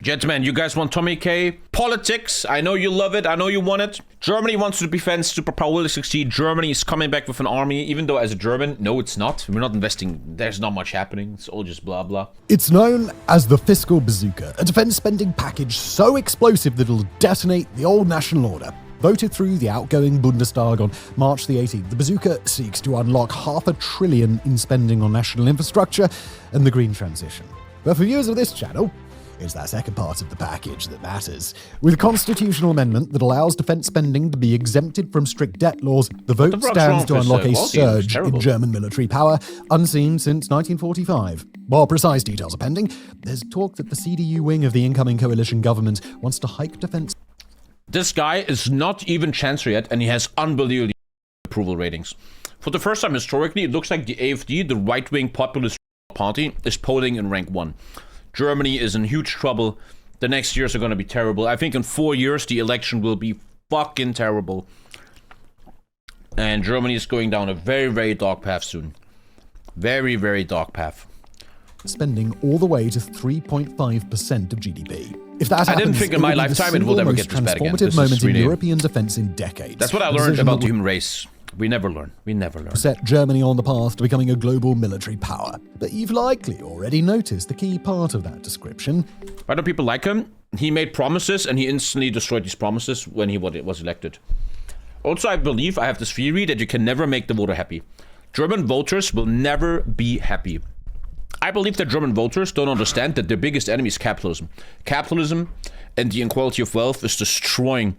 Gentlemen, you guys want TommyKay? Politics, I know you love it, I know you want it. Germany wants to defend superpower, will succeed. Germany is coming back with an army, even though as a German, no it's not. We're not investing, there's not much happening, it's all just blah blah. It's known as the fiscal bazooka, a defense spending package so explosive that it'll detonate the old national order. Voted through the outgoing Bundestag on March the 18th, the bazooka seeks to unlock $500 billion in spending on national infrastructure and the green transition. But for viewers of this channel, it's that second part of the package that matters. With a constitutional amendment that allows defense spending to be exempted from strict debt laws, the vote stands to unlock a surge in German military power, unseen since 1945. While precise details are pending, there's talk that the CDU wing of the incoming coalition government wants to hike defense. This guy is not even chancellor yet, and he has unbelievable approval ratings. For the first time historically, it looks like the AFD, the right-wing populist party, is polling in rank 1. Germany is in huge trouble. The next years are going to be terrible. I think in 4 years, the election will be fucking terrible. And Germany is going down a very, very dark path soon. Very, very dark path. Spending all the way to 3.5% of GDP. If that happens, I didn't think in my lifetime it will ever get this bad again. This moment really in European defense in decades. That's what I learned about the human race. We never learn. We never learn. Set Germany on the path to becoming a global military power. But you've likely already noticed the key part of that description. Why don't people like him? He made promises and he instantly destroyed these promises when he was elected. Also, I have this theory that you can never make the voter happy. German voters will never be happy. I believe that German voters don't understand that their biggest enemy is capitalism. Capitalism and the inequality of wealth is destroying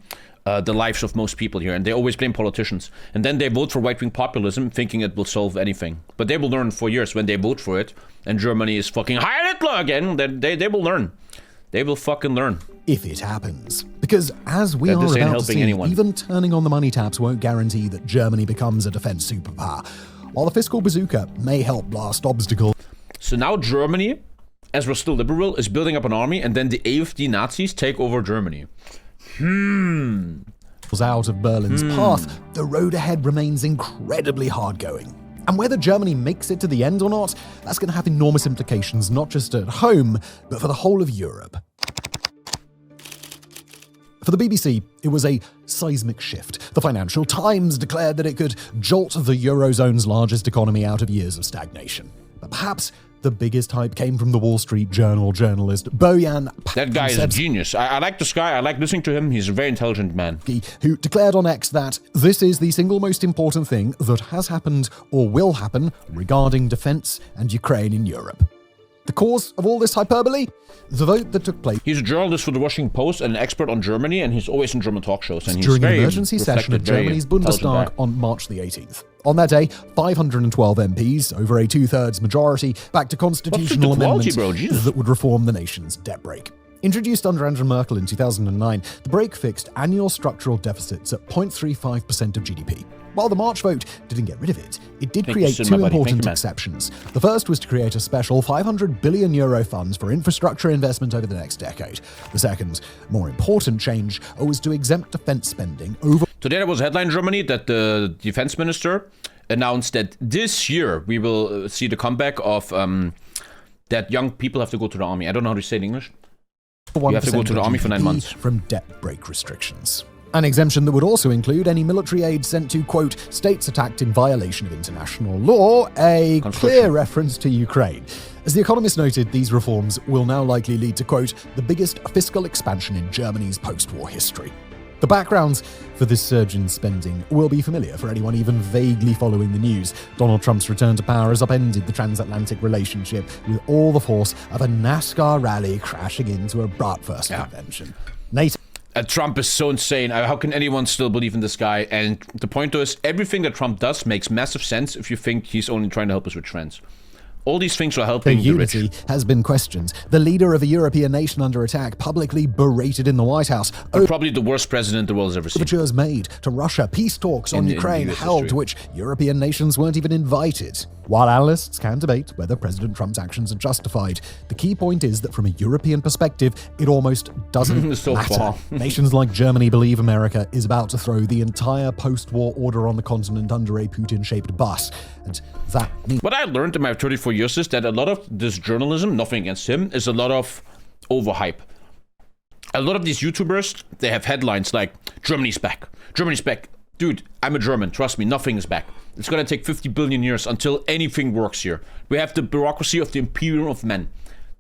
the lives of most people here, and they always blame politicians. And then they vote for right-wing populism, thinking it will solve anything. But they will learn in 4 years when they vote for it, and Germany is fucking Heil Hitler again, then they will learn. They will fucking learn. If it happens. Because as we are about to see, even turning on the money taps won't guarantee that Germany becomes a defense superpower. While the fiscal bazooka may help blast obstacles. So now Germany, as we're still liberal, is building up an army, and then the AFD Nazis take over Germany. Out of Berlin's path, the road ahead remains incredibly hard going. And whether Germany makes it to the end or not, that's going to have enormous implications not just at home, but for the whole of Europe. For the BBC, it was a seismic shift. The Financial Times declared that it could jolt the Eurozone's largest economy out of years of stagnation. But perhaps the biggest hype came from the Wall Street Journal journalist Bojan. That guy is a genius. I like this guy. I like listening to him. He's a very intelligent man. Who declared on X that this is the single most important thing that has happened or will happen regarding defense and Ukraine in Europe. The cause of all this hyperbole? The vote that took place. He's a journalist for the Washington Post and an expert on Germany, and he's always in German talk shows. And he's during an emergency session of Germany's Bundestag on March the 18th. On that day, 512 MPs, over a two-thirds majority, backed a constitutional amendment that would reform the nation's debt brake. Introduced under Angela Merkel in 2009, the brake fixed annual structural deficits at 0.35% of GDP. While the March vote didn't get rid of it, it did create two important exceptions. The first was to create a special €500 billion fund for infrastructure investment over the next decade. The second, more important change, was to exempt defense spending over... Today there was a headline in Germany that the defense minister announced that this year we will see the comeback of that young people have to go to the army. I don't know how to say it in English. You have to go to the army for 9 months. From debt brake restrictions. An exemption that would also include any military aid sent to, quote, states attacked in violation of international law, a clear reference to Ukraine. As The Economist noted, these reforms will now likely lead to, quote, the biggest fiscal expansion in Germany's post-war history. The backgrounds for this surge in spending will be familiar for anyone even vaguely following the news. Donald Trump's return to power has upended the transatlantic relationship with all the force of a NASCAR rally crashing into a Bratwurst convention. Trump is so insane. How can anyone still believe in this guy? And the point is, everything that Trump does makes massive sense if you think he's only trying to help us rich friends. All these things are helping the rich. Unity has been questioned. The leader of a European nation under attack publicly berated in the White House. Probably the worst president the world has ever seen. Overtures made to Russia, peace talks on Ukraine held to which European nations weren't even invited. While analysts can debate whether President Trump's actions are justified, the key point is that from a European perspective, it almoust doesn't matter. Nations like Germany believe America is about to throw the entire post-war order on the continent under a Putin-shaped bus. And that means... What I learned in my 34 years is that a lot of this journalism, nothing against him, is a lot of overhype. a lot of these YouTubers, they have headlines like, Germany's back. Germany's back. Dude, I'm a German. Trust me, nothing is back. It's going to take 50 billion years until anything works here. We have the bureaucracy of the Imperium of Men.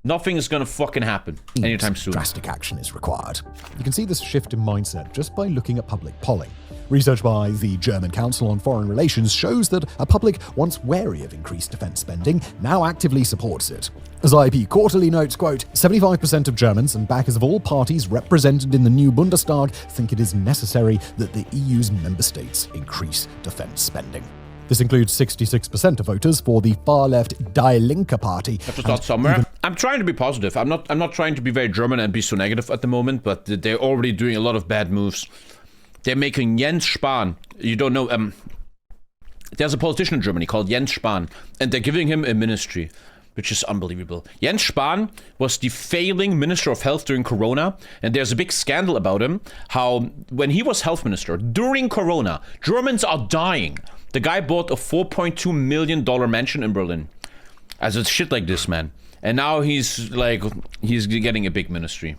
Nothing is going to fucking happen anytime soon. Drastic action is required. You can see this shift in mindset just by looking at public polling. Research by the German Council on Foreign Relations shows that a public once wary of increased defense spending now actively supports it. As IP Quarterly notes, quote, 75% of Germans and backers of all parties represented in the new Bundestag think it is necessary that the EU's member states increase defense spending. This includes 66% of voters for the far-left Die Linke party. Have to start somewhere. I'm trying to be positive. I'm not trying to be very German and be so negative at the moment, but they're already doing a lot of bad moves. They're making Jens Spahn. You don't know. There's a politician in Germany called Jens Spahn, and they're giving him a ministry, which is unbelievable. Jens Spahn was the failing Minister of Health during Corona, and there's a big scandal about him, how when he was health minister, during Corona, Germans are dying. The guy bought a $4.2 million mansion in Berlin. As it's shit like this, man. And now he's getting a big ministry.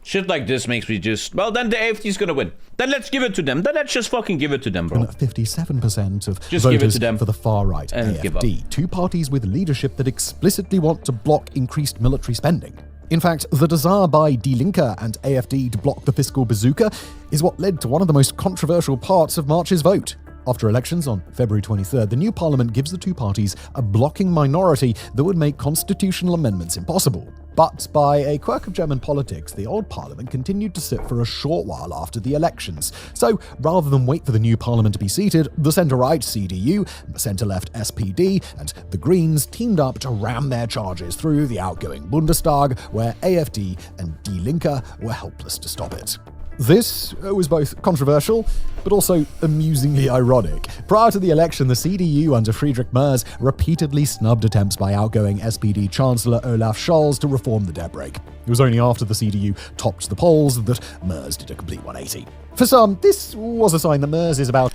Shit like this makes me just, well, then the AFD's gonna win. Then let's give it to them. Then let's just fucking give it to them, bro. 57% of just voters give it to them for the far-right AFD, two parties with leadership that explicitly want to block increased military spending. In fact, the desire by Die Linke and AFD to block the fiscal bazooka is what led to one of the most controversial parts of March's vote. After elections on February 23rd, the new parliament gives the two parties a blocking minority that would make constitutional amendments impossible. But by a quirk of German politics, the old parliament continued to sit for a short while after the elections. So, rather than wait for the new parliament to be seated, the centre-right CDU, the centre-left SPD, and the Greens teamed up to ram their charges through the outgoing Bundestag, where AFD and Die Linke were helpless to stop it. This was both controversial, but also amusingly ironic. Prior to the election, the CDU under Friedrich Merz repeatedly snubbed attempts by outgoing SPD Chancellor Olaf Scholz to reform the debt brake. It was only after the CDU topped the polls that Merz did a complete 180. For some, this was a sign that Merz is about...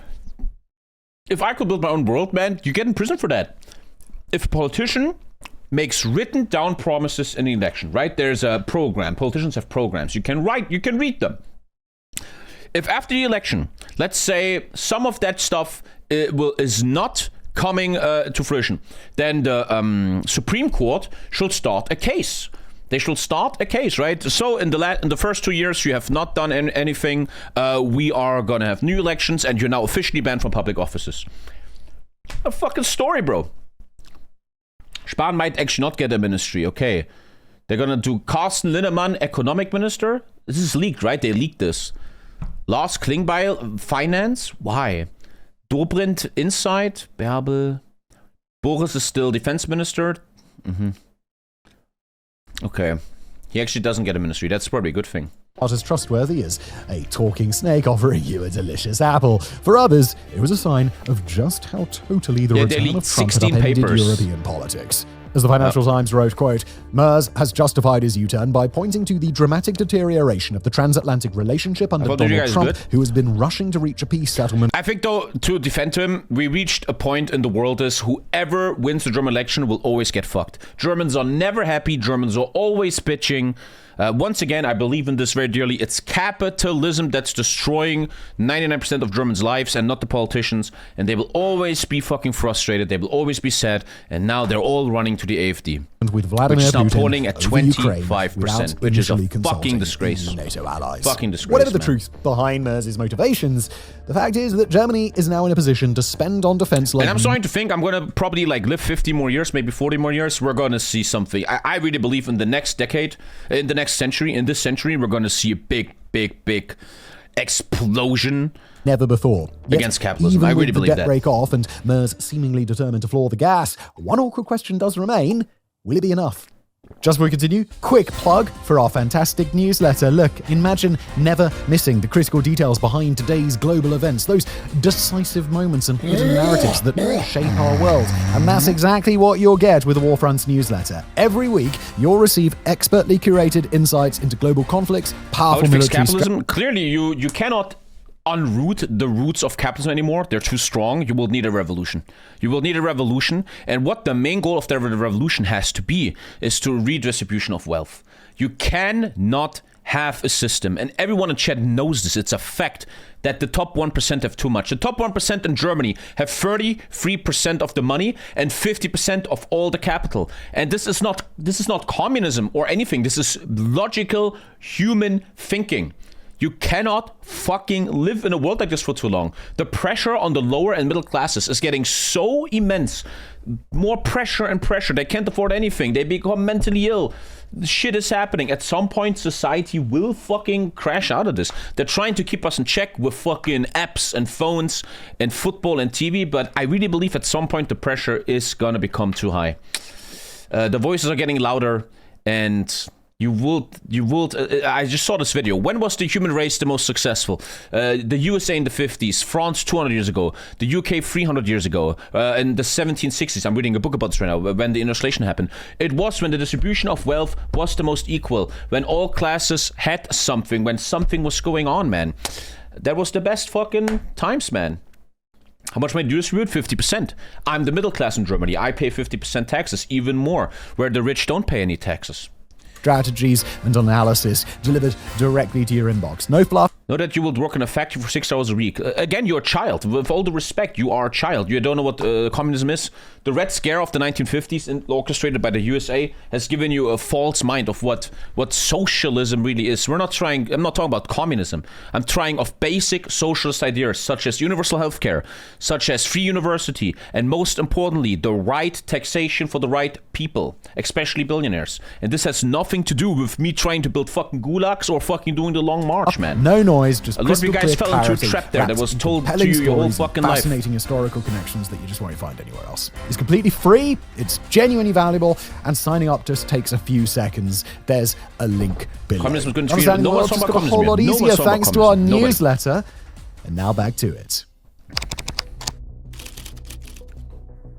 If I could build my own world, man, you get in prison for that. If a politician makes written down promises in the election, right? There's a program. Politicians have programs. You can read them. If after the election, let's say some of that stuff is not coming to fruition, then the Supreme Court should start a case. They should start a case, right? So in the first 2 years, you have not done anything. We are gonna have new elections, and you're now officially banned from public offices. A fucking story, bro. Spahn might actually not get a ministry. Okay, they're gonna do Carsten Linnemann, economic minister. This is leaked, right? They leaked this. Lars Klingbeil, finance? Why? Dobrindt, inside? Bärbel? Boris is still defense minister? Okay. He actually doesn't get a ministry. That's probably a good thing. Not as trustworthy as a talking snake offering you a delicious apple. For others, it was a sign of just how totally the return of Trump had upended European politics. As the Financial Times wrote, quote, Merz has justified his U-turn by pointing to the dramatic deterioration of the transatlantic relationship under Donald Trump, who has been rushing to reach a peace settlement. I think, though, to defend him, we reached a point in the world is whoever wins the German election will always get fucked. Germans are never happy. Germans are always bitching. Once again, I believe in this very dearly. It's capitalism that's destroying 99% of Germans' lives and not the politicians. And they will always be fucking frustrated. They will always be sad. And now they're all running to the AFD. With Vladimir which is now Putin polling at 25%, which is a fucking disgrace. NATO allies. Fucking disgrace. Whatever the truth behind Merz's motivations, the fact is that Germany is now in a position to spend on defense like... And I'm starting to think I'm going to probably live 50 more years, maybe 40 more years. We're going to see something. I really believe in the next decade, in the next century, in this century, we're going to see a big explosion. Never before. Against capitalism. I really believe that. Even with the debt brake off and Merz seemingly determined to floor the gas, one awkward question does remain. Will it be enough? Just before we continue, quick plug for our fantastic newsletter. Look, imagine never missing the critical details behind today's global events, those decisive moments and hidden narratives that shape our world. And that's exactly what you'll get with the Warfronts newsletter. Every week, you'll receive expertly curated insights into global conflicts, powerful military... capitalism? Clearly, you cannot unroot the roots of capitalism anymore. They're too strong. You will need a revolution. You will need a revolution. And what the main goal of the revolution has to be is to redistribution of wealth. You cannot have a system, and everyone in chat knows this. It's a fact that the top 1% have too much. The top 1% in Germany have 33% of the money and 50% of all the capital. And this is not communism or anything. This is logical human thinking. You cannot fucking live in a world like this for too long. The pressure on the lower and middle classes is getting so immense. More pressure and pressure. They can't afford anything. They become mentally ill. Shit is happening. At some point, society will fucking crash out of this. They're trying to keep us in check with fucking apps and phones and football and TV, but I really believe at some point the pressure is gonna become too high. The voices are getting louder, and you would. I just saw this video. When was the human race the most successful? The USA in the 50s, France 200 years ago, the UK 300 years ago, in the 1760s. I'm reading a book about this right now, when the industrialization happened. It was when the distribution of wealth was the most equal, when all classes had something, when something was going on, man. That was the best fucking times, man. How much money do you distribute? 50%. I'm the middle class in Germany. I pay 50% taxes, even more, where the rich don't pay any taxes. Strategies and analysis delivered directly to your inbox. No fluff. Know that you will work in a factory for 6 hours a week. Again, you're a child. With all the respect, you are a child. You don't know what communism is. The Red Scare of the 1950s, orchestrated by the USA, has given you a false mind of what socialism really is. I'm not talking about communism. I'm trying of basic socialist ideas, such as universal healthcare, such as free university, and most importantly, the right taxation for the right people, especially billionaires. And this has nothing to do with me trying to build fucking gulags or fucking doing the long march, man. No noise, just a lot of you guys fell into a trap there that was told to you your whole fucking life. Fascinating historical connections that you just won't find anywhere else. It's completely free, it's genuinely valuable, and signing up just takes a few seconds. There's a link below. Communism is going to treat no one's just got a whole lot easier thanks to our newsletter. And now back to it.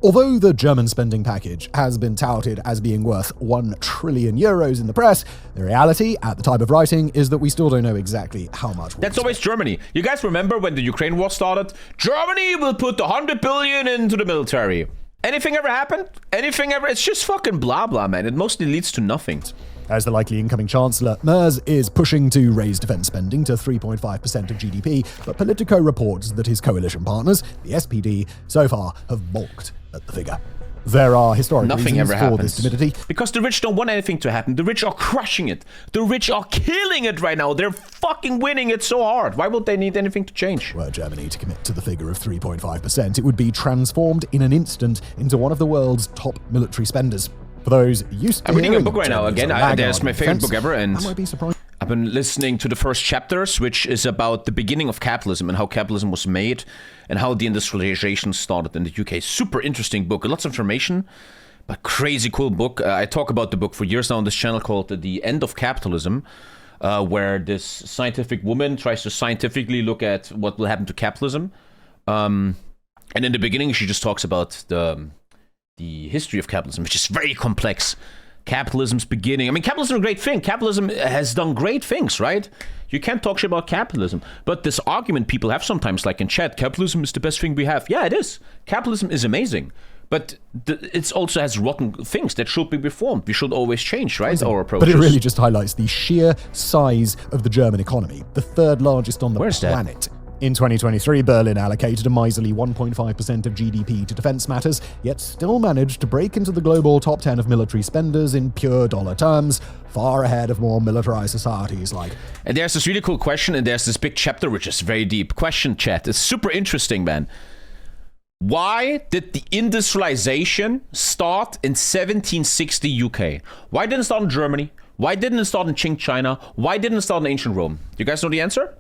Although the German spending package has been touted as being worth 1 trillion euros in the press, the reality at the time of writing is that we still don't know exactly how much. That's always Germany. You guys remember when the Ukraine war started? Germany will put 100 billion into the military. Anything ever happened? Anything ever? It's just fucking blah blah, man. It mostly leads to nothing. As the likely incoming chancellor, Merz is pushing to raise defense spending to 3.5% of GDP, but Politico reports that his coalition partners, the SPD, so far have balked at the figure. There are historic reasons for this timidity. Because the rich don't want anything to happen. The rich are crushing it. The rich are killing it right now. They're fucking winning it so hard. Why would they need anything to change? Were Germany to commit to the figure of 3.5%, it would be transformed in an instant into one of the world's top military spenders. For those used to I'm reading a book right now. Again, there's my favorite book ever, and I might be surprised. I've been listening to the first chapters, which is about the beginning of capitalism and how capitalism was made and how the industrialization started in the UK. Super interesting book. Lots of information, but crazy cool book. I talk about the book for years now on this channel called The End of Capitalism, where this scientific woman tries to scientifically look at what will happen to capitalism. And in the beginning, she just talks about the history of capitalism, which is very complex. Capitalism's beginning. I mean, capitalism is a great thing. Capitalism has done great things, right? You can't talk shit about capitalism. But this argument people have sometimes, like in chat, capitalism is the best thing we have. Yeah, it is. Capitalism is amazing. But it also has rotten things that should be reformed. We should always change, right? Our approaches. But it really just highlights the sheer size of the German economy, the third largest on the planet. That? In 2023, Berlin allocated a miserly 1.5% of GDP to defense matters, yet still managed to break into the global top 10 of military spenders in pure dollar terms, far ahead of more militarized societies like... And there's this really cool question, and there's this big chapter, which is very deep. Question, chat. It's super interesting, man. Why did the industrialization start in 1760 UK? Why didn't it start in Germany? Why didn't it start in Qing China? Why didn't it start in ancient Rome? You guys know the answer?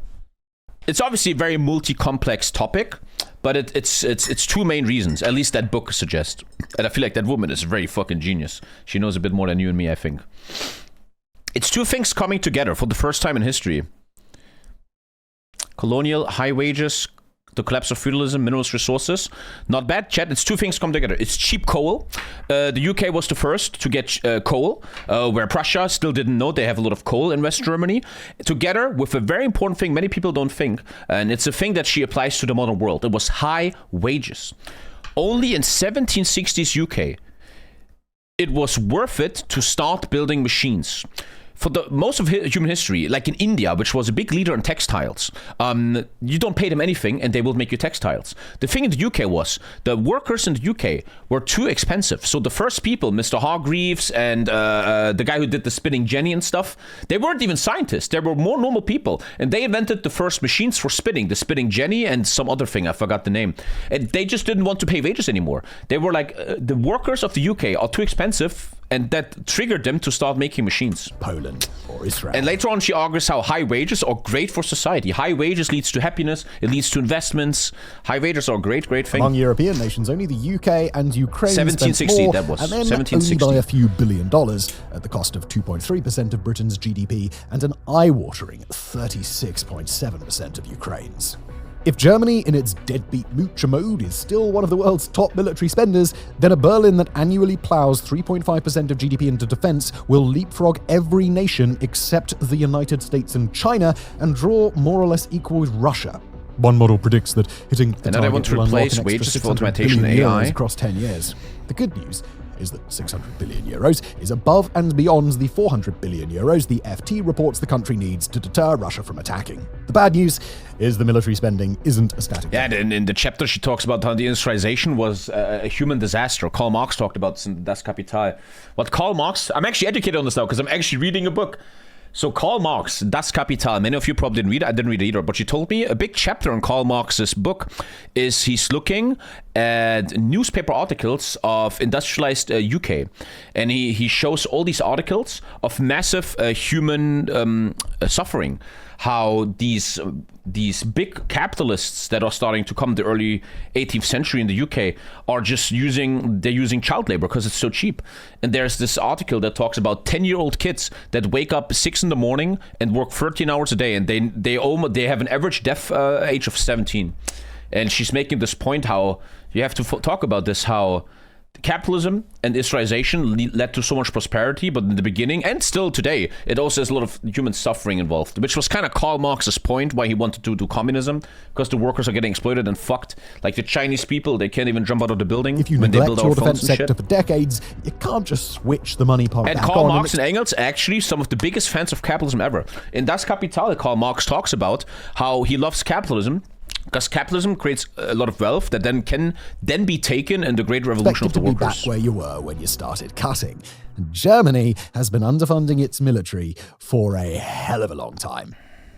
It's obviously a very multi-complex topic, but it's two main reasons. At least that book suggests. And I feel like that woman is very fucking genius. She knows a bit more than you and me, I think. It's two things coming together for the first time in history. Colonial high wages, the collapse of feudalism, minerals resources. Not bad, chat. It's two things come together. It's cheap coal. The UK was the first to get coal, where Prussia still didn't know they have a lot of coal in West Germany. Together with a very important thing many people don't think, and it's a thing that she applies to the modern world. It was high wages. Only in 1760s UK, it was worth it to start building machines. for the most of human history, like in India, which was a big leader in textiles, you don't pay them anything and they will make you textiles. The thing in the UK was the workers in the UK were too expensive. So the first people, Mr. Hargreaves and the guy who did the spinning jenny and stuff, they weren't even scientists. They were more normal people. And they invented the first machines for spinning, the spinning jenny and some other thing. I forgot the name. And they just didn't want to pay wages anymore. They were like, the workers of the UK are too expensive. And that triggered them to start making machines. Poland or Israel. And later on, she argues how high wages are great for society. High wages leads to happiness. It leads to investments. High wages are a great thing. Among European nations, only the UK and Ukraine 1760, spent more, that was. and then 1760. only by a few $1 billion at the cost of 2.3% of Britain's GDP and an eye-watering 36.7% of Ukraine's. If Germany, in its deadbeat moocher mode, is still one of the world's top military spenders, then a Berlin that annually plows 3.5% of GDP into defense will leapfrog every nation except the United States and China and draw more or less equal with Russia. One model predicts that hitting the and then they want to replace wages for automation and AI across 10 years. The good news is that 600 billion euros is above and beyond the 400 billion euros the FT reports the country needs to deter Russia from attacking. The bad news is the military spending isn't a static. Yeah, and in the chapter she talks about how the industrialization was a human disaster. Karl Marx talked about this in Das Kapital. What Karl Marx, I'm actually educated on this now because I'm actually reading a book. So Karl Marx, Das Kapital, many of you probably didn't read it. I didn't read it either, but she told me a big chapter in Karl Marx's book is he's looking at newspaper articles of industrialized UK. And he shows all these articles of massive human suffering. How these big capitalists that are starting to come in the early 18th century in the UK are just using child labor because it's so cheap. And there's this article that talks about 10-year-old kids that wake up 6 in the morning and work 13 hours a day, and they have an average death age of 17. And she's making this point how you have to talk about this, how capitalism and industrialization led to so much prosperity, but in the beginning, and still today, it also has a lot of human suffering involved, which was kind of Karl Marx's point why he wanted to do communism, because the workers are getting exploited and fucked. Like the Chinese people, they can't even jump out of the building if you when they build neglect our your phones defense and sector shit. for decades, you can't just switch the money part And back Karl on. Marx and Engels, actually some of the biggest fans of capitalism ever. In Das Kapital, Karl Marx talks about how he loves capitalism, because capitalism creates a lot of wealth that then can be taken in the great revolution of the workers. To be back where you were when you started cutting. Germany has been underfunding its military for a hell of a long time.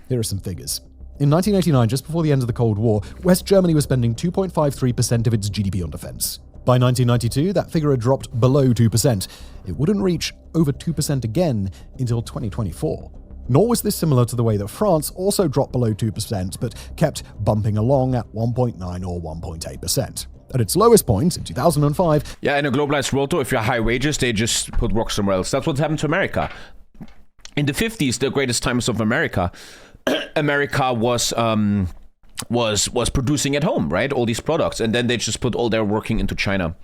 Here are some figures. In 1989, just before the end of the Cold War, West Germany was spending 2.53% of its GDP on defense. By 1992, that figure had dropped below 2%. It wouldn't reach over 2% again until 2024. Nor was this similar to the way that France also dropped below 2%, but kept bumping along at 1.9 or 1.8%. At its lowest point in 2005... Yeah, in a globalized world, though, if you have high wages, they just put work somewhere else. That's what happened to America. In the 50s, the greatest times of America, America was producing at home, right? All these products. And then they just put all their working into China.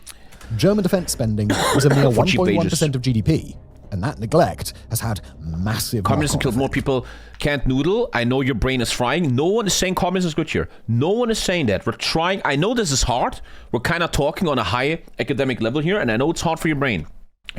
German defense spending was a mere 1.1% of GDP. And that neglect has had massive... Communism killed more people. Can't noodle. I know your brain is frying. No one is saying communism is good here. No one is saying that. We're trying. I know this is hard. We're kind of talking on a high academic level here, and I know it's hard for your brain.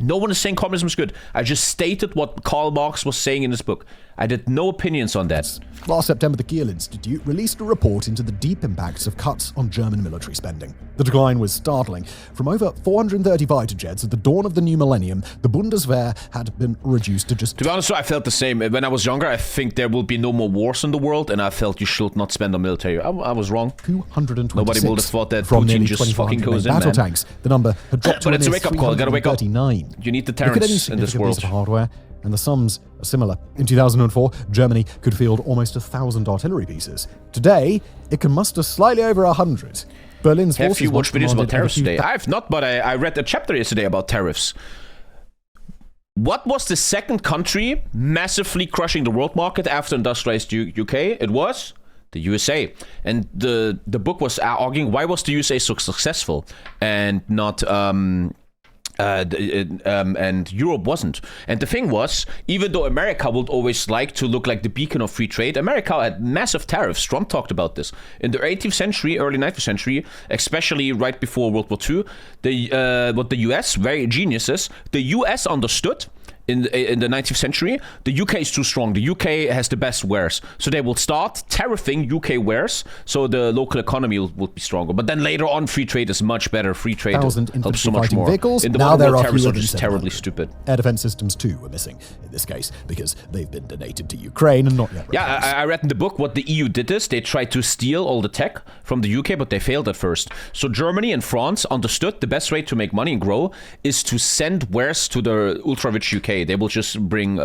No one is saying communism is good. I just stated what Karl Marx was saying in his book. I did no opinions on that. Last September, the Kiel Institute released a report into the deep impacts of cuts on German military spending. The decline was startling. From over 430 fighter jets at the dawn of the new millennium, the Bundeswehr had been reduced to just... To be honest, I felt the same. When I was younger, I think there will be no more wars in the world, and I felt you should not spend on military. I was wrong. 226. Nobody would have thought that from Putin just fucking goes in, battle man. tanks. The number had dropped to but it's a wake-up call. Gotta wake up. You need deterrence in this world. Of hardware, and the sums are similar. In 2004, Germany could field almost 1,000 artillery pieces. Today, it can muster slightly over 100. Berlin's forces... Have you watched videos about tariffs today? I have not, but I read a chapter yesterday about tariffs. What was the second country massively crushing the world market after industrialized UK? It was the USA. And the book was arguing, why was the USA so successful and not... and Europe wasn't. And the thing was, even though America would always like to look like the beacon of free trade, America had massive tariffs. Trump talked about this. In the 18th century, early 19th century, especially right before World War II, what the US, very geniuses, the US understood in the 19th century, the UK is too strong. The UK has the best wares. So they will start tariffing UK wares so the local economy will be stronger. But then later on, free trade is much better. Free trade helps so much more. Vehicles, in the now modern there world, are tariffs fewer are than just terribly stupid. Air defense systems too were missing in this case because they've been donated to Ukraine and not yet. Yeah, I read in the book what the EU did is they tried to steal all the tech from the UK, but they failed at first. So Germany and France understood the best way to make money and grow is to send wares to the ultra-rich UK. They will just bring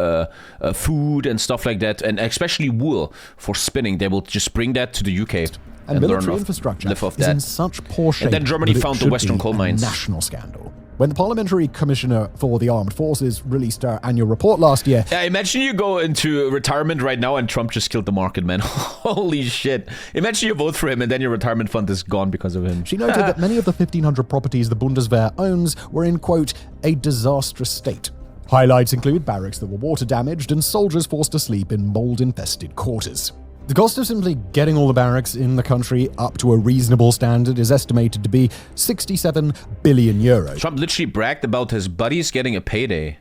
food and stuff like that, and especially wool for spinning. They will just bring that to the UK. And military infrastructure is in such poor shape. And then Germany found the Western coal mines. National scandal. When the Parliamentary Commissioner for the Armed Forces released her annual report last year... Yeah, imagine you go into retirement right now and Trump just killed the market, man. Holy shit. Imagine you vote for him and then your retirement fund is gone because of him. She noted that many of the 1,500 properties the Bundeswehr owns were in, quote, a disastrous state. Highlights include barracks that were water damaged and soldiers forced to sleep in mold-infested quarters. The cost of simply getting all the barracks in the country up to a reasonable standard is estimated to be 67 billion euros. Trump literally bragged about his buddies getting a payday.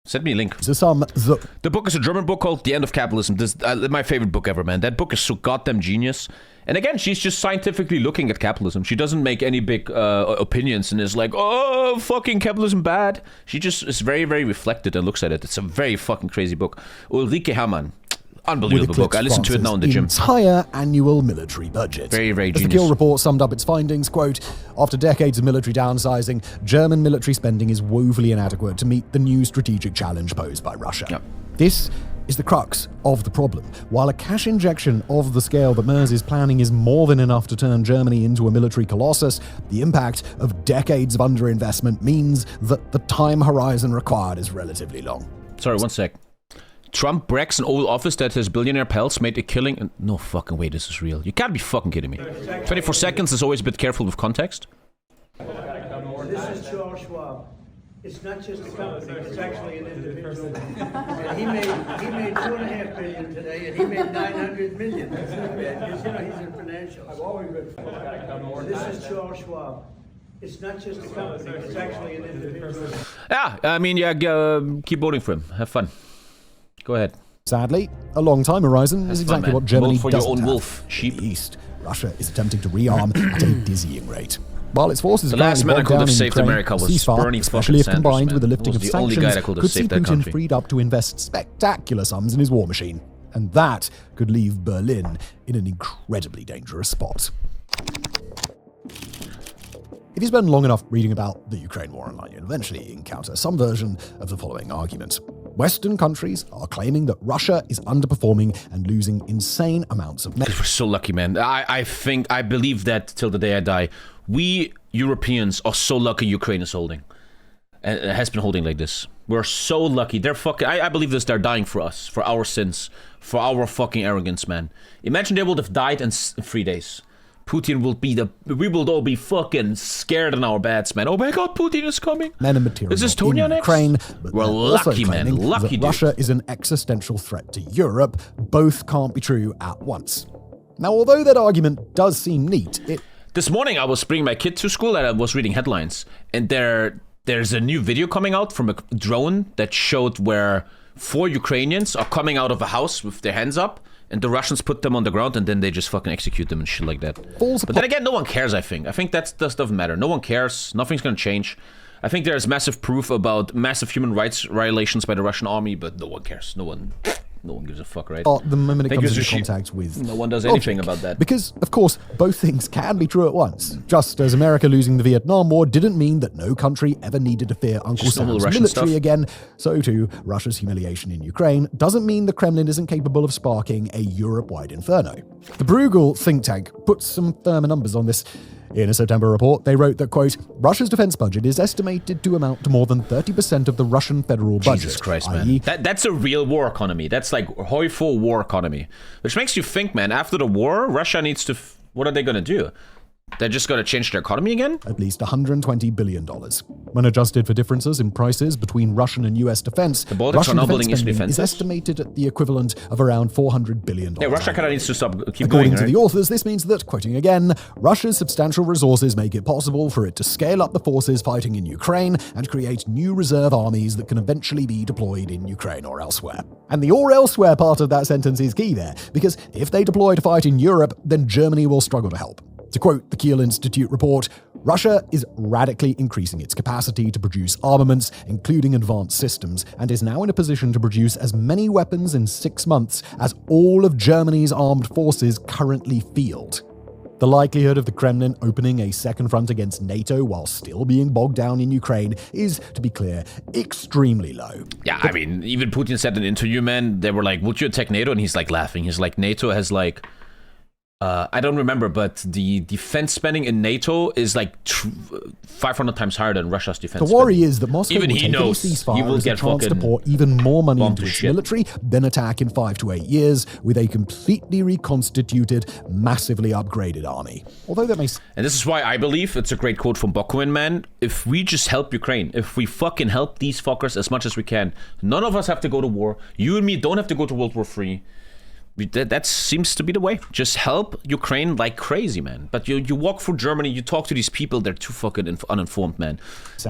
Send me a link. The book is a German book called The End of Capitalism. This my favorite book ever, man. That book is so goddamn genius. And again, she's just scientifically looking at capitalism. She doesn't make any big opinions and is like, oh, fucking capitalism bad. She just is very, very reflected and looks at it. It's a very fucking crazy book. Ulrike Herrmann. Unbelievable book. I listen to it now in the gym. Entire annual military budget. Very, very genius. The Kiel report summed up its findings, quote, after decades of military downsizing, German military spending is woefully inadequate to meet the new strategic challenge posed by Russia. Yep. This is the crux of the problem. While a cash injection of the scale that Merz is planning is more than enough to turn Germany into a military colossus, the impact of decades of underinvestment means that the time horizon required is relatively long. Sorry, one sec. Trump brags in Oval Office that his billionaire pals made a killing. And no fucking way, this is real. You can't be fucking kidding me. 24 seconds is always a bit careful with context. This is Charles Schwab. It's not just a company, it's actually an individual. And he made $2.5 billion today, and he made 900 million. That's not bad. He's in financials. I've always been. This is Charles Schwab. It's not just a company, it's actually an individual. Yeah, I mean, yeah, keep voting for him. Have fun. Go ahead. Sadly, a long time horizon is exactly what Germany for doesn't your own have. wolf, sheep. In the East, Russia is attempting to rearm at a dizzying rate. While its forces the last man that could have saved America was Bernie especially if Sanders, combined man. with the lifting of the only sanctions, guy that could have could see saved that Putin country. freed up to invest spectacular sums in his war machine. And that could leave Berlin in an incredibly dangerous spot. If you spend long enough reading about the Ukraine war online, you'll eventually encounter some version of the following argument. Western countries are claiming that Russia is underperforming and losing insane amounts of money. We're so lucky, man. I believe that till the day I die. We Europeans are so lucky Ukraine is holding. And it has been holding like this. We're so lucky. They're fucking... I believe this. They're dying for us. For our sins. For our fucking arrogance, man. Imagine they would have died in 3 days. Putin will be we will all be fucking scared in our beds, man. Oh my god, Putin is coming. Men and material is this Tonya in next? Ukraine, but we're lucky, man. Lucky, dude. Russia is an existential threat to Europe. Both can't be true at once. Now, although that argument does seem neat, This morning I was bringing my kid to school and I was reading headlines. And there's a new video coming out from a drone that showed where 4 Ukrainians are coming out of a house with their hands up. And the Russians put them on the ground and then they just fucking execute them and shit like that. But then again, no one cares, I think. I think that doesn't matter. No one cares. Nothing's gonna change. I think there's massive proof about massive human rights violations by the Russian army, but no one cares. No one gives a fuck, right? The moment it comes into contact with... No one does anything about that. Because, of course, both things can be true at once. Just as America losing the Vietnam War didn't mean that no country ever needed to fear Uncle Sam's military again, so too, Russia's humiliation in Ukraine doesn't mean the Kremlin isn't capable of sparking a Europe-wide inferno. The Bruegel think tank puts some firmer numbers on this. In a September report, they wrote that, quote, Russia's defense budget is estimated to amount to more than 30% of the Russian federal budget. Jesus Christ, man. That's a real war economy. That's like Hoi-Fo war economy. Which makes you think, man, after the war, Russia needs to... What are they going to do? They're just going to change their economy again? At least $120 billion. When adjusted for differences in prices between Russian and US defense, The Baltics Russian are now defense building spending defenses. is estimated at the equivalent of around $400 billion. Yeah, Russia kind of needs to keep According going, to right? the authors, this means that, quoting again, Russia's substantial resources make it possible for it to scale up the forces fighting in Ukraine and create new reserve armies that can eventually be deployed in Ukraine or elsewhere. And the or elsewhere part of that sentence is key there, because if they deploy to fight in Europe, then Germany will struggle to help. To quote the Kiel Institute report, Russia is radically increasing its capacity to produce armaments, including advanced systems, and is now in a position to produce as many weapons in 6 months as all of Germany's armed forces currently field. The likelihood of the Kremlin opening a second front against NATO while still being bogged down in Ukraine is, to be clear, extremely low. Yeah, I mean, even Putin said in an interview, man, they were like, would you attack NATO? And he's like laughing. He's like, NATO has like, I don't remember, but the defense spending in NATO is like 500 times higher than Russia's defense The worry spending. is that Moscow Even will he take knows any ceasefire he will as a get chance to fucking pour even more money bombed into to its shit. military, then attack in 5 to 8 years with a completely reconstituted, massively upgraded army. Although that may And this is why I believe, it's a great quote from Bokuin, man, if we just help Ukraine, if we fucking help these fuckers as much as we can, none of us have to go to war. You and me don't have to go to World War III. That seems to be the way. Just help Ukraine like crazy, man. But you walk through Germany, you talk to these people, they're too fucking uninformed, man.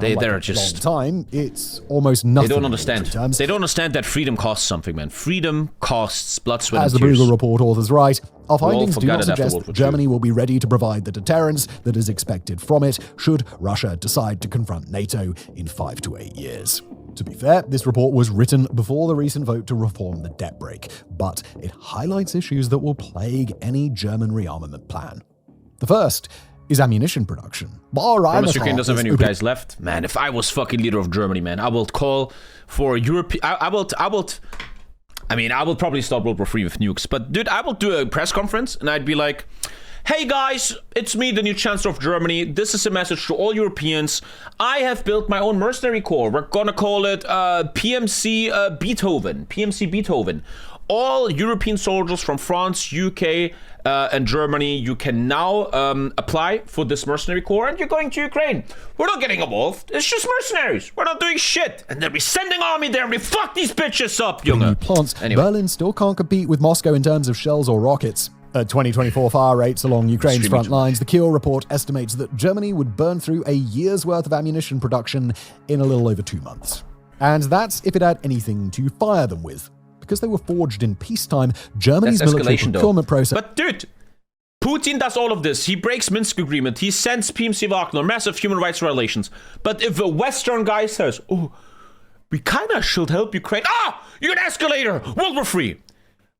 They're just... long time, it's almost nothing. They don't in understand. military terms. They don't understand that freedom costs something, man. Freedom costs blood, sweat, As and the tears. Bruegel report authors write, our findings do forgot not it after suggest World War that II. Germany will be ready to provide the deterrence that is expected from it should Russia decide to confront NATO in 5 to 8 years. To be fair, this report was written before the recent vote to reform the debt brake, but it highlights issues that will plague any German rearmament plan. The first is ammunition production. Promise Ukraine doesn't have any guys left. Man, if I was fucking leader of Germany, man, I will call for Europe. I will probably start World War III with nukes. But dude, I will do a press conference and I'd be like, hey guys, it's me, the new Chancellor of Germany. This is a message to all Europeans. I have built my own mercenary corps. We're gonna call it PMC Beethoven. All European soldiers from France, UK, and Germany, you can now apply for this mercenary corps and you're going to Ukraine. We're not getting involved. It's just mercenaries. We're not doing shit. And they'll be sending army there and we fuck these bitches up, Junge. Plants, Anyway. Berlin still can't compete with Moscow in terms of shells or rockets. At 2024 fire rates along Ukraine's Extremely front lines, the Kiel report estimates that Germany would burn through a year's worth of ammunition production in a little over 2 months. And that's if it had anything to fire them with. Because they were forged in peacetime, Germany's That's military escalation, though. procurement process... But dude, Putin does all of this. He breaks Minsk agreement. He sends PMC Wagner, massive human rights violations. But if a Western guy says, oh, we kind of should help Ukraine. You're an escalator. World War III.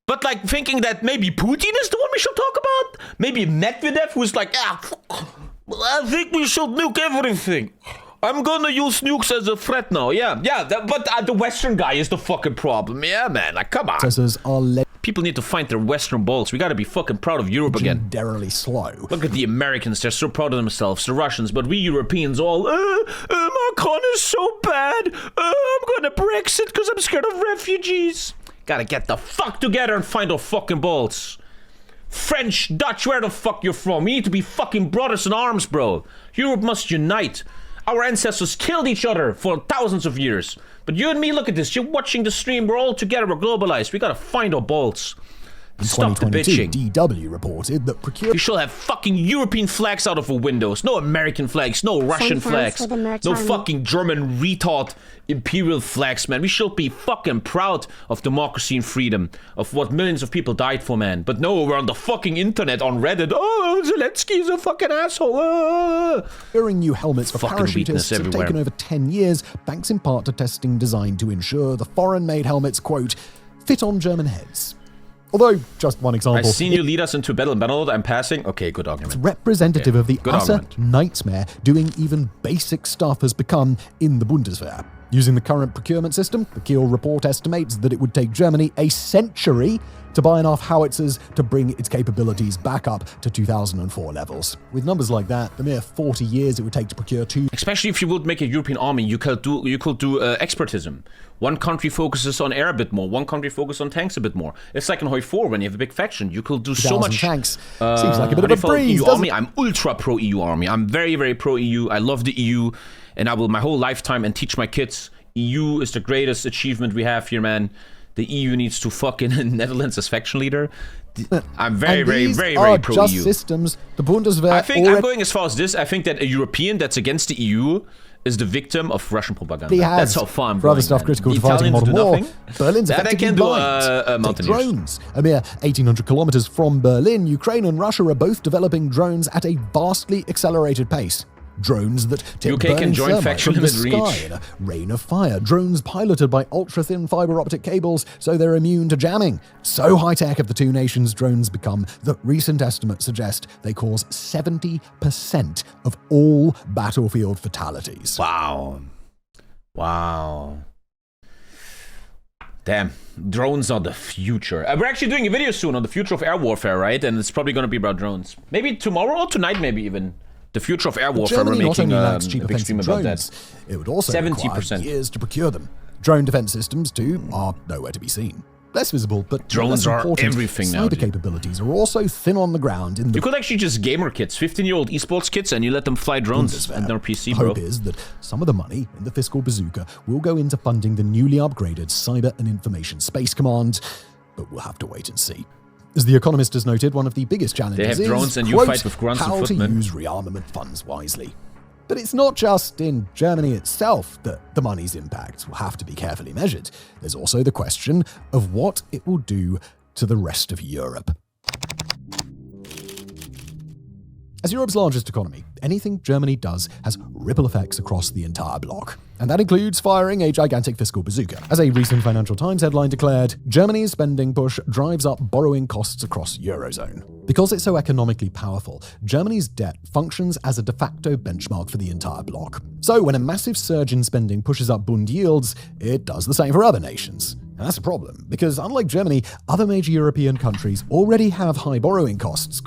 But like thinking that maybe Putin is the one we should talk about? Maybe Medvedev, who's like, I think we should nuke everything. I'm gonna use nukes as a threat now. But the Western guy is the fucking problem. Yeah, man, like, come on. are People need to find their Western balls. We gotta be fucking proud of Europe again. legendarily slow. Look at the Americans, they're so proud of themselves. The Russians, but we Europeans all, Macron is so bad. I'm gonna Brexit because I'm scared of refugees. Gotta get the fuck together and find our fucking balls. French, Dutch, where the fuck you're from? We need to be fucking brothers in arms, bro. Europe must unite. Our ancestors killed each other for thousands of years. But you and me, look at this. You're watching the stream. We're all together. We're globalized. We gotta find our balls. Stop the bitching. DW reported that procurement... We should have fucking European flags out of the windows. No American flags, no Russian flags, no fucking German retard imperial flags, man. We should be fucking proud of democracy and freedom, of what millions of people died for, man. But no, we're on the fucking internet, on Reddit. Oh, Zelensky is a fucking asshole. Procuring new helmets for Fucking weakness parachutists have everywhere. taken over 10 years, thanks in part to testing designed to ensure the foreign-made helmets, quote, fit on German heads. Although, just one example... I've seen you lead us into battle and Bannerlord. I'm passing. Okay, good argument. representative of the Good utter argument. nightmare doing even basic stuff has become in the Bundeswehr. Using the current procurement system, the Kiel report estimates that it would take Germany a century to buy enough howitzers to bring its capabilities back up to 2004 levels. With numbers like that, the mere 40 years it would take to procure two... Especially if you would make a European army, you could do expertism. One country focuses on air a bit more, one country focuses on tanks a bit more. It's like in Hoi 4 when you have a big faction, you could do so much... tanks. Seems like a bit of a breeze, EU army. I'm ultra pro-EU army. I'm very, very pro-EU. I love the EU, and I will my whole lifetime and teach my kids, EU is the greatest achievement we have here, man. The EU needs to fucking Netherlands as faction leader. I'm very, very pro-EU. Just systems. The Bundeswehr. I'm going as far as this. I think that a European that's against the EU is the victim of Russian propaganda. That's how far I'm for other going, stuff man. critical The to fighting Italians modern do war. Berlin's that I effectively can do blind. mountaineers. Drones. A mere 1,800 kilometers from Berlin, Ukraine and Russia are both developing drones at a vastly accelerated pace. Drones that tip UK burning can join thermite faction from the limit sky reach. in a rain of fire. Drones piloted by ultra-thin fiber optic cables so they're immune to jamming. So high-tech have the two nations' drones become that recent estimates suggest they cause 70% of all battlefield fatalities. Wow. Wow. Damn. Drones are the future. We're actually doing a video soon on the future of air warfare, right? And it's probably going to be about drones. Maybe tomorrow or tonight, maybe even. The future of air warfare, Germany we're making a big stream about that. It would also 70%. require years to procure them. Drone defense systems, too, are nowhere to be seen. Less visible, but drones less are everything now. Cyber capabilities are also thin on the ground. You could actually just gamer kids, 15-year-old esports kids, and you let them fly drones on their PC, bro. Hope is that some of the money in the fiscal bazooka will go into funding the newly upgraded Cyber and Information Space Command, but we'll have to wait and see. As The Economist has noted, one of the biggest challenges they have drones is, and you quote, fight with grunts how and to footmen. use rearmament funds wisely. But it's not just in Germany itself that the money's impact will have to be carefully measured. There's also the question of what it will do to the rest of Europe. As Europe's largest economy, anything Germany does has ripple effects across the entire bloc. And that includes firing a gigantic fiscal bazooka. As a recent Financial Times headline declared, Germany's spending push drives up borrowing costs across Eurozone. Because it's so economically powerful, Germany's debt functions as a de facto benchmark for the entire bloc. So when a massive surge in spending pushes up Bund yields, it does the same for other nations. And that's a problem, because unlike Germany, other major European countries already have high borrowing costs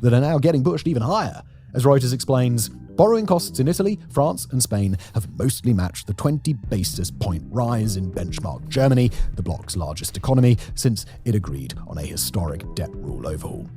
that are now getting pushed even higher. As Reuters explains, borrowing costs in Italy, France, and Spain have mostly matched the 20 basis point rise in benchmark Germany, the bloc's largest economy, since it agreed on a historic debt rule overhaul.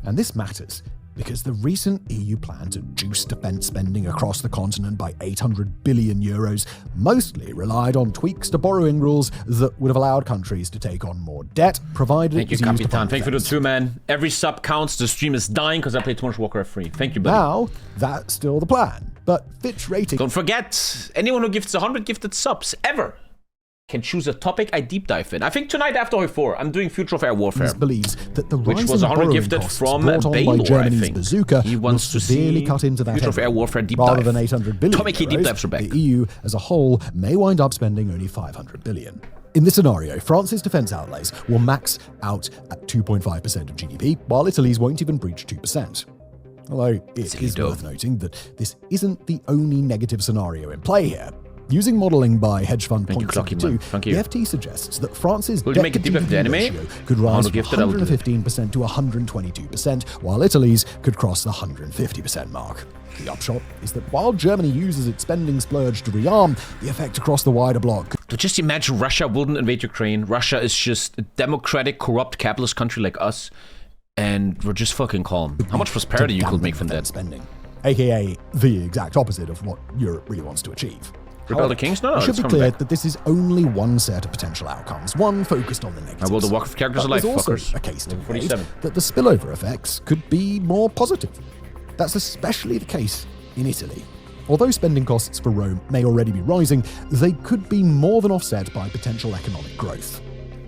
And this matters because the recent EU plan to juice defence spending across the continent by 800 billion euros mostly relied on tweaks to borrowing rules that would have allowed countries to take on more debt, provided Thank you, it was used to fund Capitan. Thank you for the defence. 2, man. Every sub counts. The stream is dying because I played too much Warcraft 3. Thank you, buddy. Now, that's still the plan. But Fitch rating... Don't forget, anyone who gifts 100 gifted subs ever can choose a topic I deep dive in. I think tonight after Hoi 4, I'm doing Future of Air Warfare. believes that the which rise was in 100 borrowing gifted costs from brought on by Baylor, I Germany's think. bazooka He wants will to severely see cut into that Future of headroom. Air Warfare deep Rather dive. than 800 billion TommyKay deep dives are back. the EU as a whole may wind up spending only 500 billion. In this scenario, France's defence outlays will max out at 2.5% of GDP, while Italy's won't even breach 2%. Although it is worth noting that this isn't the only negative scenario in play here. Using modelling by hedge fund Thank you, Clocky, man. Point72, Thank the you. FT suggests that France's Will you debt make a to deep dive of the GDP anime? ratio could rise from Gifted, I will do that. 115% to 122%, while Italy's could cross the 150% mark. The upshot is that while Germany uses its spending splurge to rearm, the effect across the wider bloc... But just imagine Russia wouldn't invade Ukraine. Russia is just a democratic, corrupt, capitalist country like us, and we're just fucking calm. How much prosperity you could make from that? Spending, aka the exact opposite of what Europe really wants to achieve. Rebel the Kings? No, it should it's be coming clear back. that this is only one set of potential outcomes, one focused on the negatives. Will the Warcraft characters But alive, there's also fuckers. a case to be made 47. that the spillover effects could be more positive. That's especially the case in Italy. Although spending costs for Rome may already be rising, they could be more than offset by potential economic growth.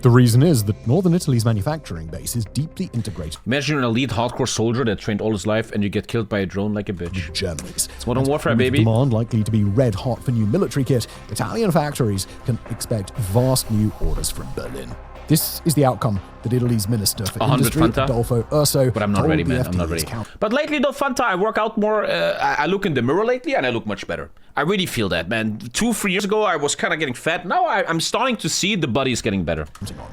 The reason is that northern Italy's manufacturing base is deeply integrated Imagine you're an elite hardcore soldier that trained all his life and you get killed by a drone like a bitch. with Germany's. It's Modern Warfare, With baby. demand likely to be red hot for new military kit, Italian factories can expect vast new orders from Berlin. This is the outcome that Italy's Minister for 100 Industry, Fanta? Adolfo Urso, But I'm not told ready, the man. I'm not FD ready. count- But lately, though, Fanta, I work out more. I look in the mirror lately, and I look much better. I really feel that, man. 2-3 years ago, I was kind of getting fat. Now I'm starting to see the body is getting better.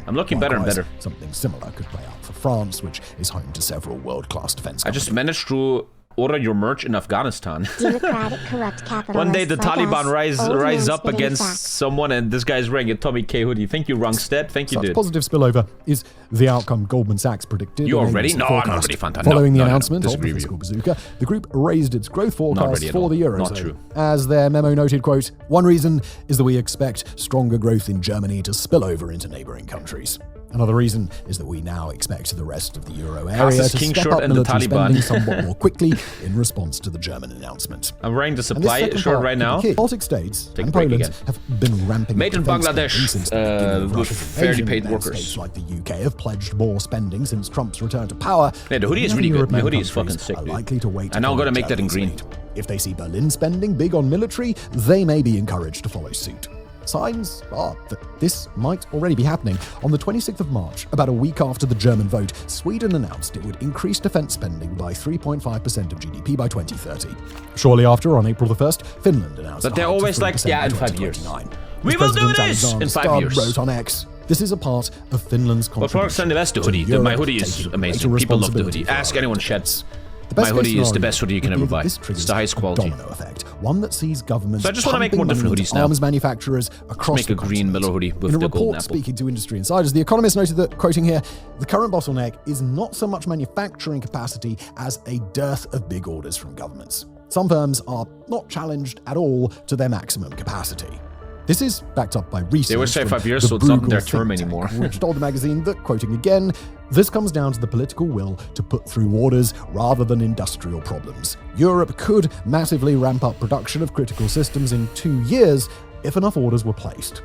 I'm looking better and Likewise, better. Something similar could play out for France, which is home to several world-class defense I just companies. managed to order your merch in Afghanistan. Democratic, corrupt capitalists One day the like Taliban us, rise old up men spitting against facts. someone, and this guy's wearing a TommyKay hoodie. Thank you, Rungstead. Thank you, Such dude. positive spillover is the outcome Goldman Sachs predicted. You in a already? recent No, I'm not forecast. ready, Fanta. No, Following the no, announcement of the disagree with fiscal bazooka, the group raised its growth forecast ready at all. for the Eurozone. Not true. As their memo noted, quote, one reason is that we expect stronger growth in Germany to spill over into neighboring countries. Another reason is that we now expect the rest of the euro area Passes to King step shirt up and the military Taliban. spending somewhat more quickly in response to the German announcement. I'm wearing the And this supply second shirt part right could be now. key. Baltic states Take a and break Poland again. have been ramping Made up in defense Bangladesh, spending since the beginning of with Russia's fairly invasion, paid and workers. States like the UK have pledged more spending since Trump's return to power. Yeah, the hoodie is Many really good. My European hoodie is fucking countries sick, are dude. likely to wait And now I'm for gonna make that in green. Germany's lead. If they see Berlin spending big on military, they may be encouraged to follow suit. Signs are that this might already be happening. On the 26th of March, about a week after the German vote, Sweden announced it would increase defense spending by 3.5% of GDP by 2030. Shortly after, on April the 1st, Finland announced But a they're hike to always like, 3% yeah, in by 5 years. 2029. We As will do President this Alexander in 5 Stubb years. wrote on X, this is a part of Finland's Well, contribution. for example, that's the to hoodie. Europe My hoodie is taking amazing. greater People love the responsibility hoodie. for our Ask anyone, own Chet. defense. The My best case hoodie is the scenario best hoodie you can would ever be that buy. this It's triggers the highest a quality. domino effect, one that sees governments So I just wanna make pumping more different money hoodies into now. arms manufacturers across make a the green continent. Miller hoodie with In a the golden report apple. speaking to industry insiders, The Economist noted that, quoting here, the current bottleneck is not so much manufacturing capacity as a dearth of big orders from governments. Some firms are not challenged at all to their maximum capacity. This is backed up by research. They always say from 5 years, the so it's not Bruegel their think term tank, anymore. which told the magazine that, quoting again, this comes down to the political will to put through orders rather than industrial problems. Europe could massively ramp up production of critical systems in 2 years if enough orders were placed.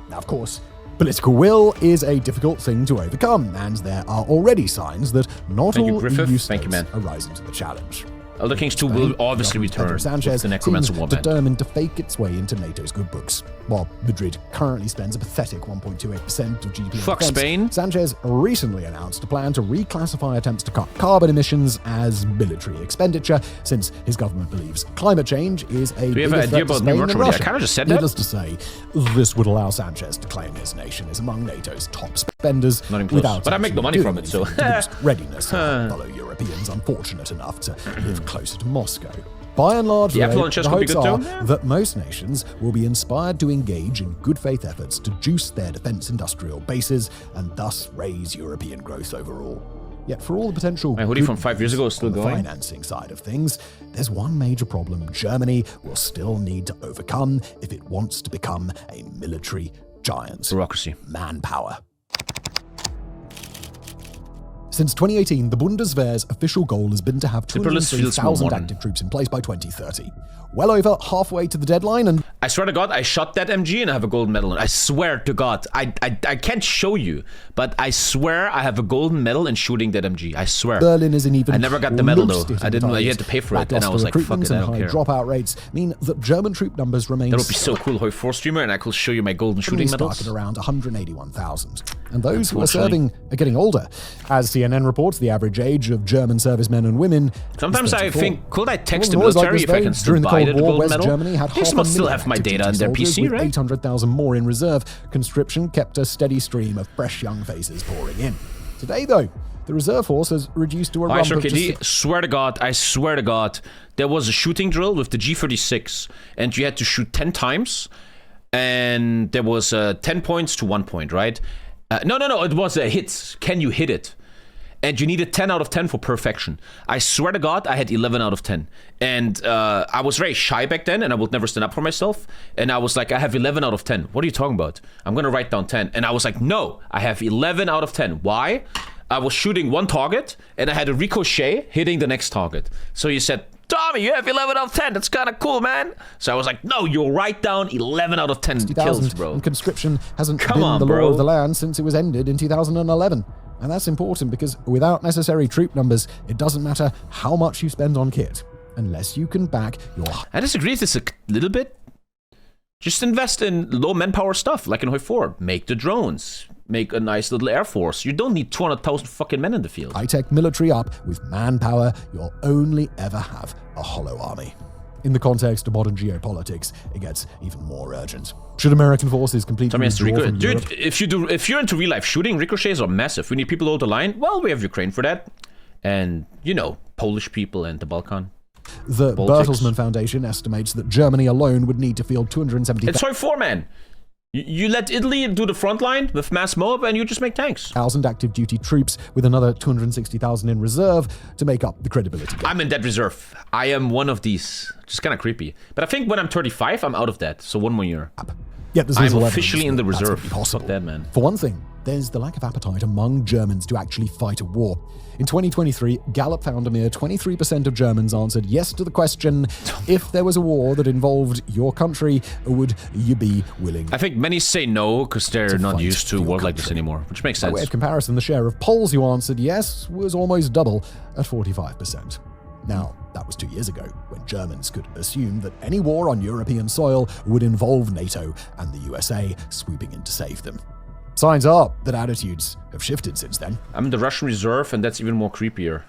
Now, of course, political will is a difficult thing to overcome, and there are already signs that not Thank you, all Griffith. EU Thank you, states man. are rising to the challenge. Elder Kings 2 will obviously return Pedro with Sanchez the Necromancer seems Warband. determined to fake its way into NATO's good books. While Madrid currently spends a pathetic 1.28% of GDP on Fuck defense, Spain. Sanchez recently announced a plan to reclassify attempts to cut carbon emissions as military expenditure, since his government believes climate change is a we bigger have an idea threat to about Spain new than merch already? I Russia. kinda just said that. Needless to say, this would allow Sanchez to claim his nation is among NATO's top spenders Not even close. without But I make no actually money doing from it, so- anything to boost readiness of fellow Europeans unfortunate enough to live closer to Moscow. By and large, The though, Apple and chess the could be hopes good are too. Yeah. that most nations will be inspired to engage in good faith efforts to juice their defense industrial bases and thus raise European growth overall. Yet for all the potential My hoodie good from 5 years ago is still on the going. financing side of things, there's one major problem Germany will still need to overcome if it wants to become a military giant. Bureaucracy. Manpower. Since 2018, the Bundeswehr's official goal has been to have Liberals feels more 203,000 modern. active troops in place by 2030. Well over halfway to the deadline, and I swear to God, I shot that MG and I have a gold medal. I swear to God, I can't show you, but I swear I have a golden medal in shooting that MG. I swear. Berlin is an even I never got the medal, close though. state I didn't. times. You had to pay for it, and I Lackluster was like, fuck recruitment it, I and don't high care. dropout rates mean that German troop numbers remain That would be so cool, Hoi 4 streamer, and I could show you my golden shooting stuck medals. at around 181,000. And those who are Unfortunately. serving are getting older. As CNN reports, the average age of German servicemen and women Sometimes is I 34. think, could I text the It wasn't always like military this, if I though. can still During the buy Cold the War, gold West medal? Germany had They must still have my data on their PC, with right? 800,000 more in reserve. Conscription kept a steady stream of fresh young faces pouring in. Today, though, the reserve force has reduced to a rump Sir of KD, just swear to God, I swear to God, there was a shooting drill with the G36, and you had to shoot 10 times, and there was 10 points to 1 point, right? No, it was a hit. Can you hit it? And you needed 10 out of 10 for perfection. I swear to God, I had 11 out of 10. And I was very shy back then, and I would never stand up for myself. And I was like, I have 11 out of 10. What are you talking about? I'm going to write down 10. And I was like, no, I have 11 out of 10. Why? I was shooting one target, and I had a ricochet hitting the next target. So you said, Tommy, you have 11 out of 10. That's kind of cool, man. So I was like, no, you'll write down 11 out of 10 kills, bro. And conscription hasn't Come been on, the law bro. of the land since it was ended in 2011. And that's important because without necessary troop numbers, it doesn't matter how much you spend on kit, unless you can back your I disagree with this a little bit. Just invest in low manpower stuff, like in Hoi 4. Make the drones. Make a nice little air force. You don't need 200,000 fucking men in the field. High-tech military up with manpower, you'll only ever have a hollow army. In the context of modern geopolitics, it gets even more urgent. Should American forces completely withdraw from Europe? Dude, if you're into real life shooting, ricochets are massive. We need people to hold the line. Well, we have Ukraine for that. And, you know, Polish people and the Balkan. The Bertelsmann Foundation estimates that Germany alone would need to field 270,000. It's Hoi 4, man. You let Italy do the front line with mass mob and you just make tanks. 1,000 active duty troops with another 260,000 in reserve to make up the credibility gap. I'm in that reserve. I am one of these. Just kind of creepy. But I think when I'm 35, I'm out of that. So 1 more year. Yet there's I'm little officially in the evidence that reserve. that's possible. Fuck that, man. For one thing, there's the lack of appetite among Germans to actually fight a war. In 2023, Gallup found a mere 23% of Germans answered yes to the question, if there was a war that involved your country, would you be willing? I think many say no because they're not used to a world like this anymore, which makes sense. By way of comparison, the share of Poles who answered yes was almost double at 45%. Now, that was 2 years ago, when Germans could assume that any war on European soil would involve NATO and the USA swooping in to save them. Signs are that attitudes have shifted since then. I'm in the Russian reserve, and that's even more creepier.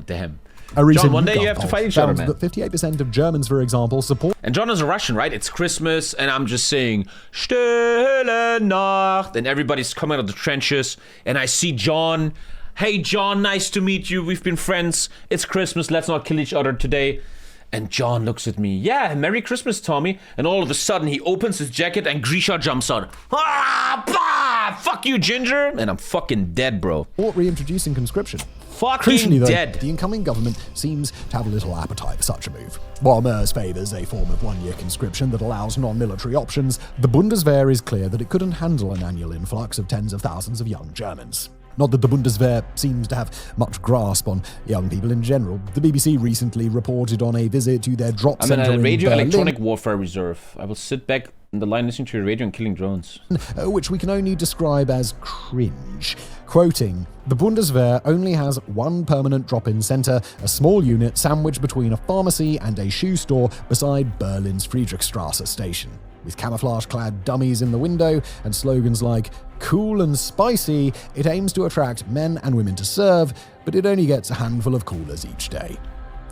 Damn. A recent John, one day YouGov you have to poll fight each other, found man. that 58% of Germans, for example, support. And John is a Russian, right? It's Christmas, and I'm just saying, Stille Nacht, and everybody's coming out of the trenches, and I see John. Hey, John, nice to meet you. We've been friends. It's Christmas. Let's not kill each other today. And John looks at me. Yeah, Merry Christmas, Tommy. And all of a sudden, he opens his jacket and Grisha jumps out. Ah, bah! Fuck you, Ginger. And I'm fucking dead, bro. Or reintroducing conscription. Fucking Crucially, though, dead. the incoming government seems to have little appetite for such a move. While Merz favours a form of one-year conscription that allows non-military options, the Bundeswehr is clear that it couldn't handle an annual influx of tens of thousands of young Germans. Not that the Bundeswehr seems to have much grasp on young people in general. The BBC recently reported on a visit to their drop centre in I'm in a radio Berlin, electronic warfare reserve. I will sit back in the line listening to your radio and killing drones. which we can only describe as cringe. Quoting, the Bundeswehr only has one permanent drop-in centre, a small unit sandwiched between a pharmacy and a shoe store beside Berlin's Friedrichstrasse station. With camouflage-clad dummies in the window and slogans like, cool and spicy, it aims to attract men and women to serve, but it only gets a handful of coolers each day.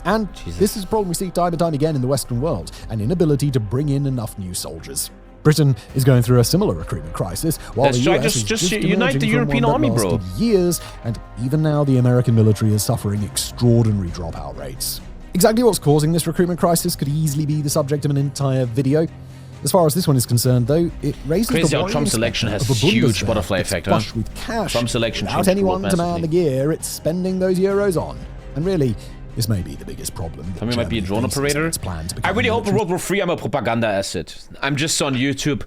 And this is a problem we see time and time again in the Western world, an inability to bring in enough new soldiers. Britain is going through a similar recruitment crisis, while the US is just unite the European army, bro. Years, and even now the American military is suffering extraordinary dropout rates. Exactly what's causing this recruitment crisis could easily be the subject of an entire video. As far as this one is concerned, though, it raises Crazy the how worrying Trump's election spectre has of a huge Bundeswehr butterfly that's effect, flush huh? with cash, Trump's election without changed the anyone world to man massively. the gear it's spending those euros on. And really, this may be the biggest problem. Tommy might be a drone operator. I really hope in World War III I'm a propaganda asset. I'm just on YouTube.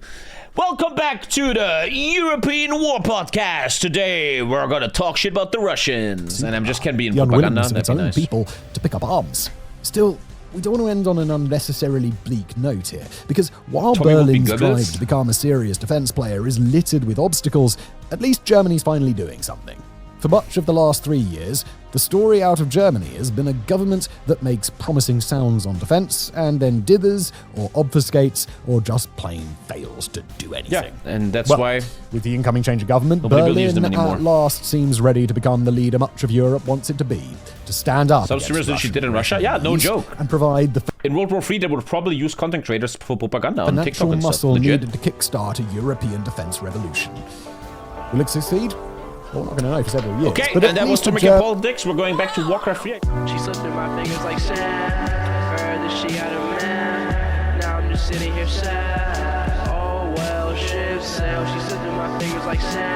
Welcome back to the European War Podcast. Today we're gonna talk shit about the Russians, and I'm just can be in the propaganda. unwillingness of That'd its be own nice. people to pick up arms. Still, we don't want to end on an unnecessarily bleak note here, because while Tommy will be Berlin's good drive at- to become a serious defense player is littered with obstacles, at least Germany's finally doing something. For much of the last 3 years, the story out of Germany has been a government that makes promising sounds on defense and then dithers or obfuscates or just plain fails to do anything. Yeah, and that's Well, why with the incoming change of government, nobody believes them Berlin anymore. at last seems ready to become the leader much of Europe wants it to be, to stand up Some against serious that she Russian did in Russia? Yeah, no aggression joke. and provide the in World War III they would probably use content creators for propaganda on TikTok financial and stuff. muscle Legit. needed to kickstart a European defense revolution. Will it succeed? Well, we're not going to know for several years. Okay, but and at that was least TommyKay Politics. We're going back to Warcraft 3. She slipped through my fingers like sand. Heard that she had a man. Now I'm just sitting here sad. Oh well, shit sail. She slipped through my fingers like sand.